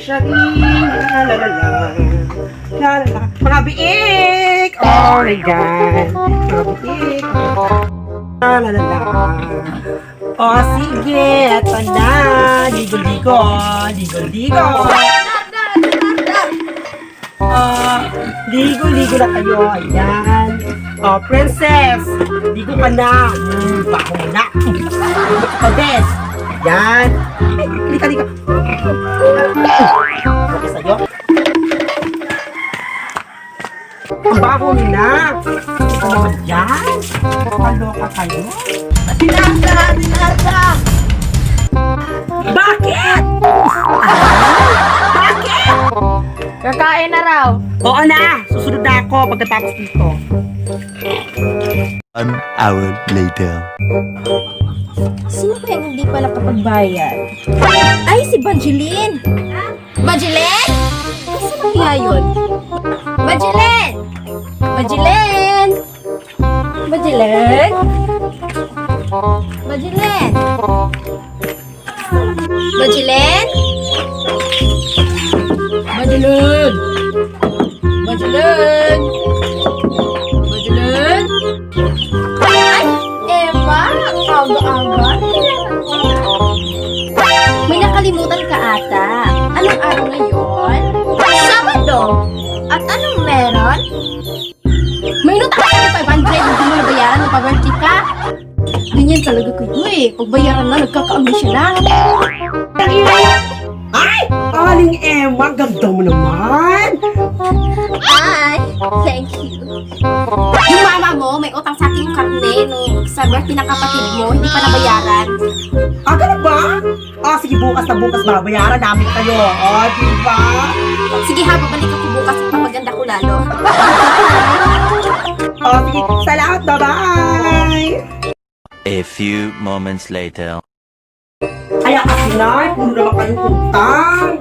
Shaggy, la la la la, la la la. Mga biik! Oh my God! Mga biik! La la la la. Oh, sige, eto na. Ligo-ligo, ligo-ligo. Ligo-ligo na kayo. Ayan. Oh, princess, ligo ka na. Bako mo na. Pabes. Ayan. Lika-lika. Okay sa'yo. Ang baho mo na. Ito naman yan. Kaloka kayo. Dinata! Bakit? Bakit? Kakain na raw. Oo na. Susunod na ako pagkatapos dito. 1 hour later. Sino ba yung hindi pa nakapagbayad? Ay, si Banjeline! Banjeline? Saan na kaya yun? Banjeline! Banjeline! Banjeline? Banjeline? Banjeline? Banjeline? Banjeline? Banjeline? Ay, Emma! Aga-aga. May nakalimutan ka ata. Anong araw ngayon? Sabado. At anong meron? May nutang ka ng 500. Hindi mo nabayaran ng pag-birthday ka. Ganyan talaga kayo eh. Pagbayaran na, nagkaka-amnesia na. Ay! Aling Emma, ganda mo naman! Ay, thank you. Yung mama mo, may utang sa ating karne nung sa birthday ng kapatid mo, hindi pa nabayaran. Ah, ganun ba? Ah, sige, bukas na bukas babayaran namin kayo. Oh, di ba? Sige ha, babalik ako bukas at papaganda ko lalo. Oh, sige, salamat, bye-bye! A few moments later. Ay, kasi na, puro naman kayong utang.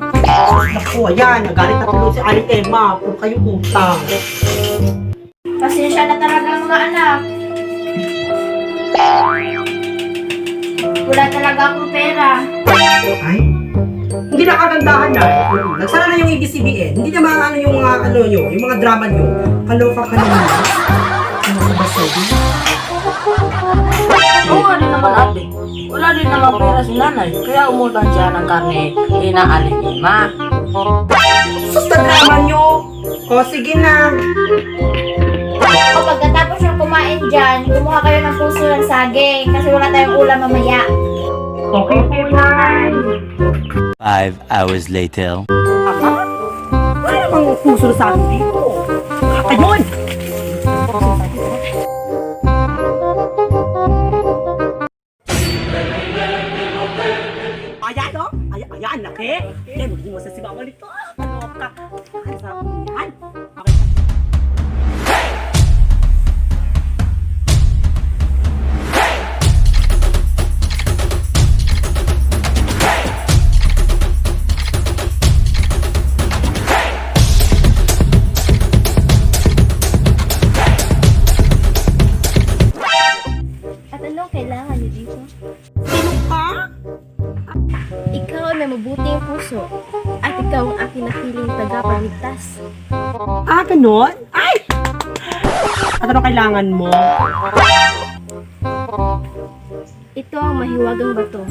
Naku, ayan, nagalit na tuloy si Aling Emma. Puro kayong utang. Pasensya na talaga mga anak. Wala talaga akong pera. Ay, hindi na kagandahan na. Nagsara na yung ABCBN. Hindi na mga ano yung mga ano nyo, yung mga drama nyo. Kaloka ka naman. Ano ka ba sabi? Oo nga rin naman ate. Wala din naman pera si nanay. Kaya umutang siya ng karne. Inaaling ima. Sus na drama nyo. O, sige na. O pagkatapos ng kumain dyan, kumuha kayo ng puso ng saging kasi wala tayong ulam mamaya. Okay po yan. 5 hours later. Wala namang puso na sa akin dito. Ayun! Ayan o! Ayan, laki! Yan, magiging masasibawan nito. Ano ka? Ang sarap mo yan. Okay. At anong kailangan niyo dito? Sino ka? Ikaw ay may mabuting puso at ikaw ang aking napiling tagapagligtas. Ah, ganun? Ay! At ano kailangan mo? Ito ang mahiwagang bato.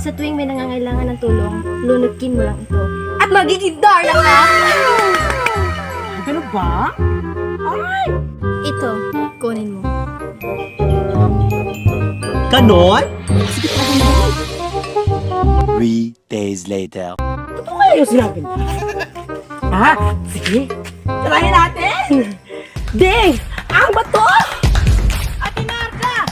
Sa tuwing may nangangailangan ng tulong, lunukin mo lang ito. At magiging darling ka! Ganun ba? Ay! Ito, kunin mo. Ganon? 3 days later. Totoo kaya yung sinabi niya? Ah, sige. Tarayin natin! Ding! Ang bato! Ate Marta!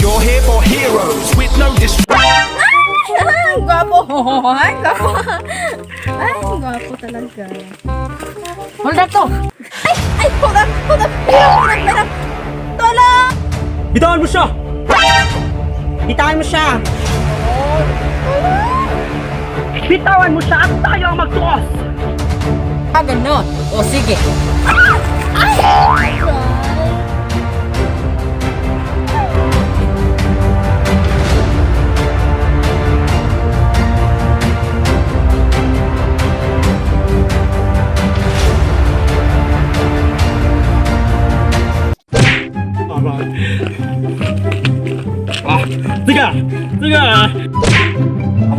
You're here for heroes with no dis. Ang gwapo! gwapo talaga. Hold up to! Ay, hold up! Hirap! Tulong! Bitawan mo siya! Bitawan mo siya! Bitawan mo siya at tayo ang magtuos! Ganun. O sige. Sige!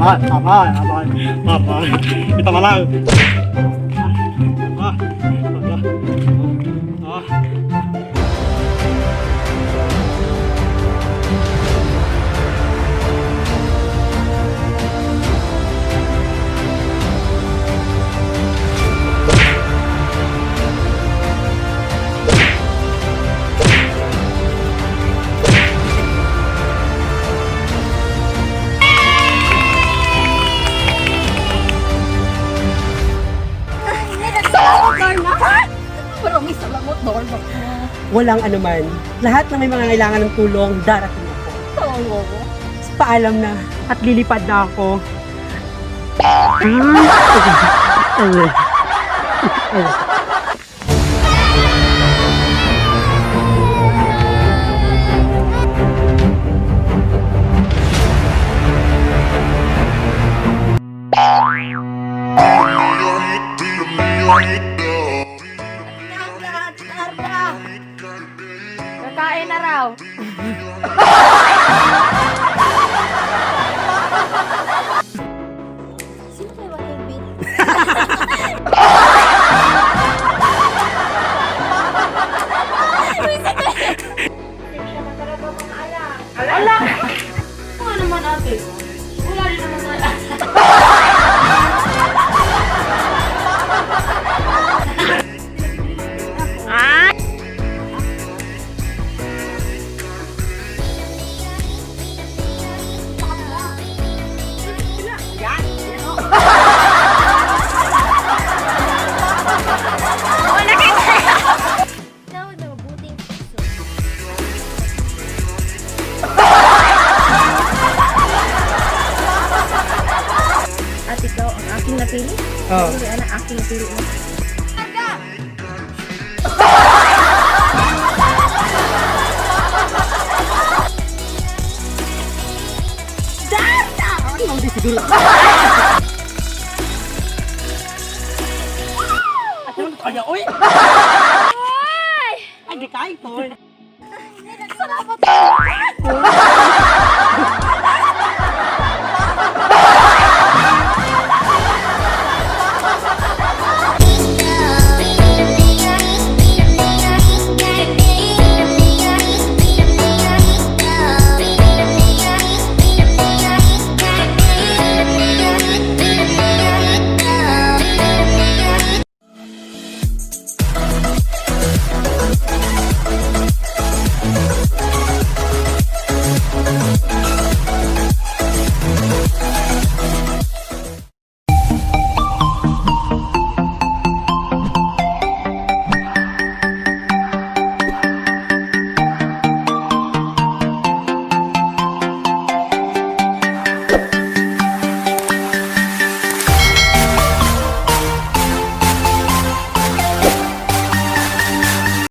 Aman. Kita malang. Salamat, Darna! Maraming salamat, Darna. Walang anuman. Lahat na may mga kailangan ng tulong, darating ako. Tulong. Paalam na at lilipad na ako. Kakain na raw. Sino kayo mag-invite? Ala! Ano naman ate? Wala rin naman na. Tawag na mabuting puso. At ikaw ang aking napili? Oh. Hindi ang aking napili mo. Kaya, uy! Ay, di kain to. Salamat!